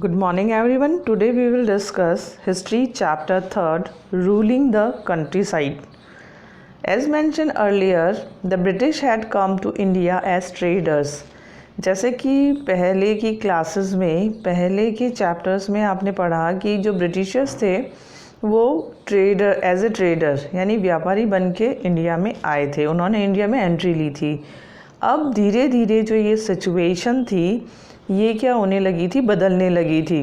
Good morning everyone. Today we will discuss History Chapter 3rd, Ruling the Countryside. As mentioned earlier, the British had come to India as traders. जैसे कि पहले की classes में पहले के chapters में आपने पढ़ा कि जो ब्रिटिशर्स थे वो ट्रेडर एज ए ट्रेडर यानी व्यापारी बन के इंडिया में आए थे, उन्होंने इंडिया में एंट्री ली थी। अब धीरे धीरे जो ये सिचुएशन थी ये क्या होने लगी थी, बदलने लगी थी।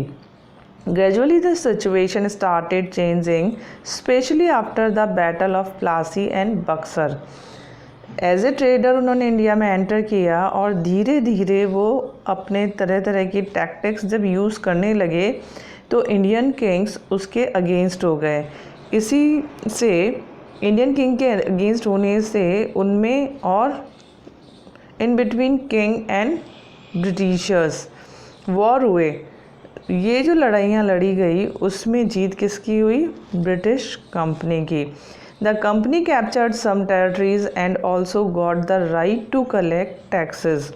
Gradually the situation started changing specially after the battle of Plassey and Buxar. As a trader उन्होंने इंडिया में एंटर किया और धीरे धीरे वो अपने तरह तरह की टैक्टिक्स जब यूज़ करने लगे तो इंडियन किंग्स उसके अगेंस्ट हो गए। इसी से इंडियन किंग के अगेंस्ट होने से उनमें और in between king and Britishers war हुए। ये जो लड़ाइयाँ लड़ी गई उसमें जीत किसकी हुई? ब्रिटिश कंपनी की। The company captured some territories and also got the right to collect taxes.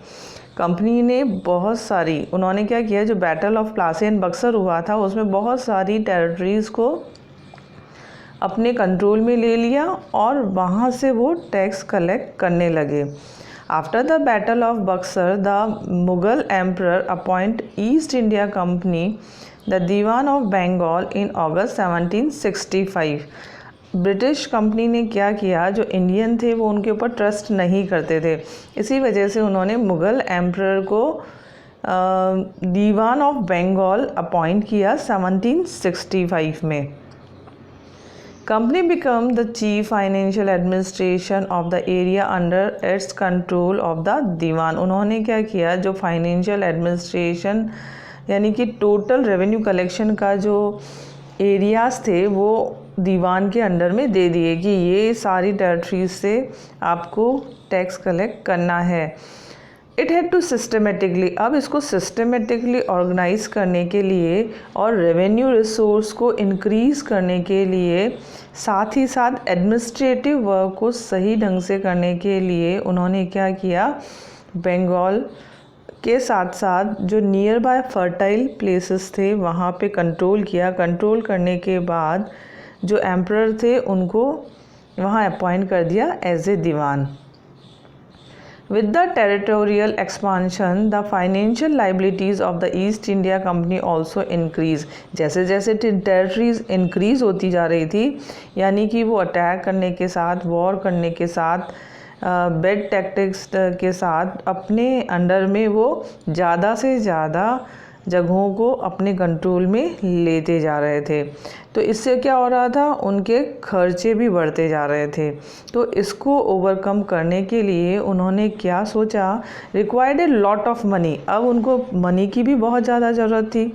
Company ने बहुत सारी, उन्होंने क्या किया, जो battle of Plassey and Buxar हुआ था उसमें बहुत सारी टेरिटरीज़ को अपने कंट्रोल में ले लिया और वहाँ से वो टैक्स कलेक्ट करने लगे। After the Battle of Buxar, the Mughal Emperor appointed East India Company, the Diwan of Bengal in August 1765. British company ने क्या किया, जो इंडियन थे वो उनके ऊपर ट्रस्ट नहीं करते थे, इसी वजह से उन्होंने मुग़ल एम्परर को दीवान ऑफ बंगाल अपॉइंट किया 1765 में। Company became the chief financial administration of the area under its control of the दीवान। उन्होंने क्या किया, जो फाइनेंशियल एडमिनिस्ट्रेशन यानी कि टोटल रेवेन्यू कलेक्शन का जो एरियाज़ थे वो दीवान के अंडर में दे दिए कि ये सारी टेरिटरीज से आपको टैक्स कलेक्ट करना है। इट हैड टू सिस्टमेटिकली, अब इसको सिस्टमेटिकली ऑर्गेनाइज करने के लिए और रेवेन्यू रिसोर्स को इंक्रीज़ करने के लिए, साथ ही साथ एडमिनिस्ट्रेटिव वर्क को सही ढंग से करने के लिए उन्होंने क्या किया, बंगाल के साथ साथ जो नियर बाय फर्टाइल प्लेसेस थे वहाँ पे कंट्रोल किया। कंट्रोल करने के बाद जो एम्परर थे उनको वहाँ अपॉइंट कर दिया as a diwan. With the territorial expansion, the financial liabilities of the East India Company also increase। जैसे जैसे टेरिटरीज इंक्रीज़ होती जा रही थी, यानी कि वो अटैक करने के साथ, वॉर करने के साथ, बेड टैक्टिक्स के साथ अपने अंडर में वो ज़्यादा से ज़्यादा जगहों को अपने कंट्रोल में लेते जा रहे थे। तो इससे क्या हो रहा था, उनके खर्चे भी बढ़ते जा रहे थे। तो इसको ओवरकम करने के लिए उन्होंने क्या सोचा, required a lot of money. अब उनको मनी की भी बहुत ज़्यादा ज़रूरत थी।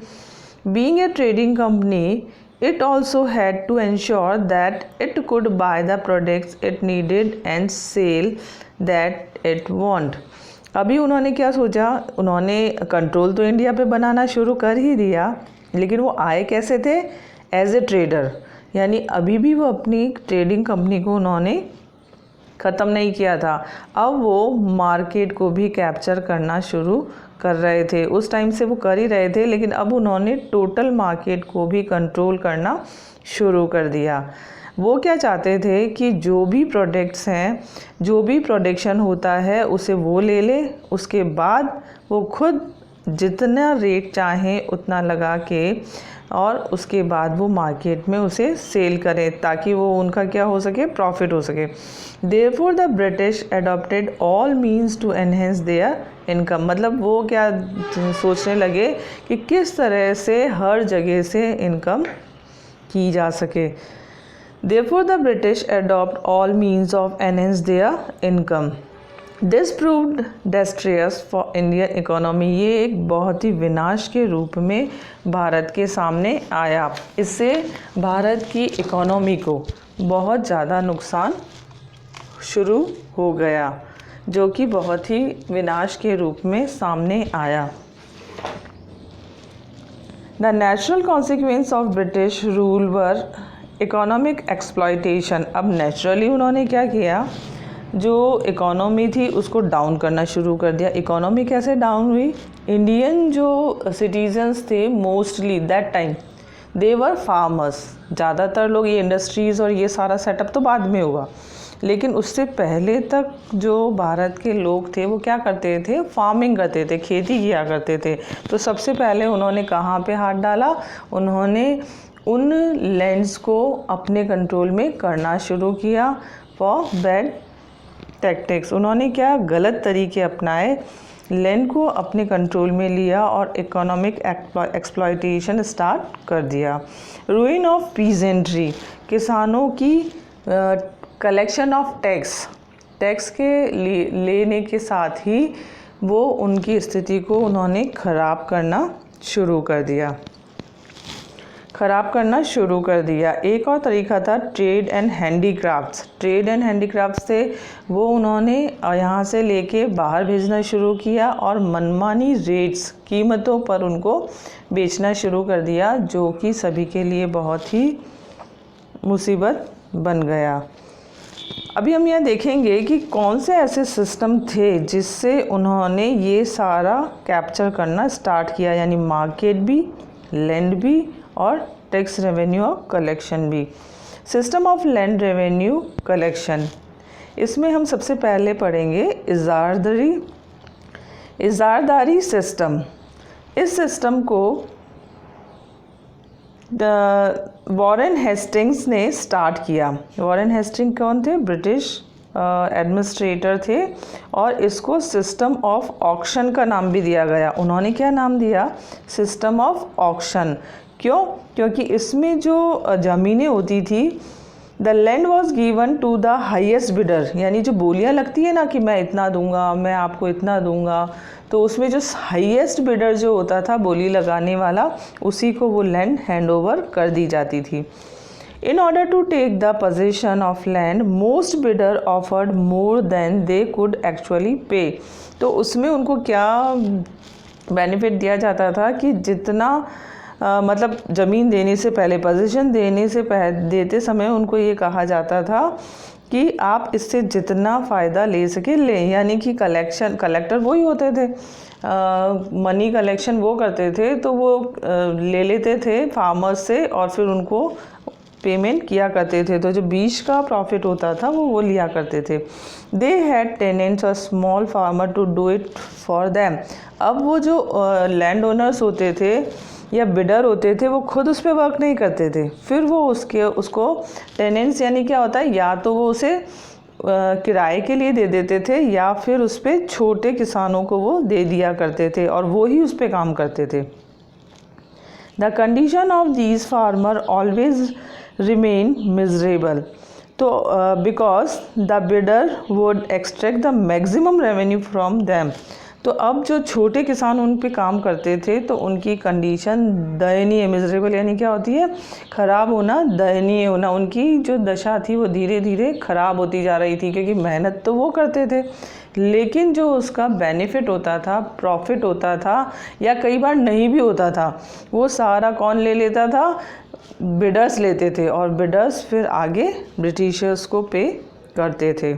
Being a trading company, it also had to ensure that it could buy the products it needed and sell that it want. अभी उन्होंने क्या सोचा, उन्होंने कंट्रोल तो इंडिया पे बनाना शुरू कर ही दिया, लेकिन वो आए कैसे थे, एज ए ट्रेडर। यानी अभी भी वो अपनी ट्रेडिंग कंपनी को उन्होंने ख़त्म नहीं किया था, अब वो मार्केट को भी कैप्चर करना शुरू कर रहे थे। उस टाइम से वो कर ही रहे थे, लेकिन अब उन्होंने टोटल मार्केट को भी कंट्रोल करना शुरू कर दिया। वो क्या चाहते थे कि जो भी प्रोडक्ट्स हैं, जो भी प्रोडक्शन होता है उसे वो ले ले, उसके बाद वो खुद जितना रेट चाहें उतना लगा के और उसके बाद वो मार्केट में उसे सेल करें ताकि वो उनका क्या हो सके, प्रॉफिट हो सके। Therefore the British adopted all means to enhance their income. मतलब वो क्या सोचने लगे कि किस तरह से हर जगह से इनकम की जा सके। Therefore, the British adopt all means of enhance their income. This proved disastrous for Indian economy। ये एक बहुत ही विनाश के रूप में भारत के सामने आया। इससे भारत की इकोनॉमी को बहुत ज़्यादा नुकसान शुरू हो गया, जो कि बहुत ही विनाश के रूप में सामने आया। The natural consequence of British rule were economic exploitation. अब नेचुरली उन्होंने क्या किया, जो इकोनॉमी थी उसको डाउन करना शुरू कर दिया। इकोनॉमी कैसे डाउन हुई? इंडियन जो सिटीजन्स थे mostly that time they were farmers. ज़्यादातर लोग, ये इंडस्ट्रीज़ और ये सारा सेटअप तो बाद में हुआ, लेकिन उससे पहले तक जो भारत के लोग थे वो क्या करते थे? फार्मिंग करते थे, खेती किया करते थे। तो सबसे पहले उन्होंने कहाँ पे हाथ डाला? उन्होंने उन लैंड्स को अपने कंट्रोल में करना शुरू किया फॉर बैड टैक्टिक्स। उन्होंने क्या गलत तरीके अपनाए, लैंड को अपने कंट्रोल में लिया और इकोनॉमिक एक्सप्लॉयटेशन स्टार्ट कर दिया। रूइन ऑफ पीजेंट्री, किसानों की कलेक्शन ऑफ टैक्स के लेने के साथ ही वो उनकी स्थिति को उन्होंने ख़राब करना शुरू कर दिया। एक और तरीका था trade and handicrafts. Trade and handicrafts से वो उन्होंने यहाँ से लेके बाहर भेजना शुरू किया और मनमानी रेट्स, कीमतों पर उनको बेचना शुरू कर दिया, जो कि सभी के लिए बहुत ही मुसीबत बन गया। अभी हम यह देखेंगे कि कौन से ऐसे सिस्टम थे जिससे उन्होंने ये सारा कैप्चर करना स्टार्ट किया, यानी मार्केट भी, लैंड भी और टैक्स रेवेन्यू और कलेक्शन भी। System of land revenue collection, इसमें हम सबसे पहले पढ़ेंगे इजारदारी सिस्टम। इस सिस्टम को वॉरेन हेस्टिंग्स ने स्टार्ट किया। वॉरेन हेस्टिंग कौन थे? ब्रिटिश एडमिनिस्ट्रेटर थे, और इसको सिस्टम ऑफ ऑक्शन का नाम भी दिया गया। उन्होंने क्या नाम दिया? System of auction. क्यों? क्योंकि इसमें जो ज़मीनें होती थी, the land was given to the highest bidder, यानी जो बोलियाँ लगती है ना कि मैं इतना दूंगा, मैं आपको इतना दूंगा, तो उसमें जो हाईएस्ट बिडर जो होता था बोली लगाने वाला, उसी को वो लैंड हैंड ओवर कर दी जाती थी। In order to take the position of land, most bidder offered more than they could actually pay. तो उसमें उनको क्या बेनिफिट दिया जाता था कि जितना मतलब ज़मीन देने से पहले, पोजीशन देते समय उनको ये कहा जाता था कि आप इससे जितना फ़ायदा ले सके लें, यानी कि कलेक्टर वही होते थे, मनी कलेक्शन वो करते थे, तो वो ले लेते थे फार्मर्स से और फिर उनको पेमेंट किया करते थे। तो जो बीच का प्रॉफिट होता था वो लिया करते थे। दे हैड टेनेंट्स और small farmer to do it for them. अब वो जो लैंड ओनर्स होते थे या बिडर होते थे, वो खुद उस पर वर्क नहीं करते थे, फिर वो उसको टेनेंट्स यानी क्या होता है, या तो वो उसे किराए के लिए दे देते थे या फिर उस पर छोटे किसानों को वो दे दिया करते थे और वो ही उस पर काम करते थे। The condition of these farmer always remain miserable, तो because the bidder would extract the maximum revenue from them. तो अब जो छोटे किसान उन पे काम करते थे तो उनकी कंडीशन दयनीय, मिजरेबल यानी क्या होती है? ख़राब होना, दयनीय होना। उनकी जो दशा थी वो धीरे धीरे ख़राब होती जा रही थी, क्योंकि मेहनत तो वो करते थे, लेकिन जो उसका बेनिफिट होता था, प्रॉफिट होता था, या कई बार नहीं भी होता था, वो सारा कौन ले लेता था? बिडर्स लेते थे, और बिडर्स फिर आगे ब्रिटिशर्स को पे करते थे।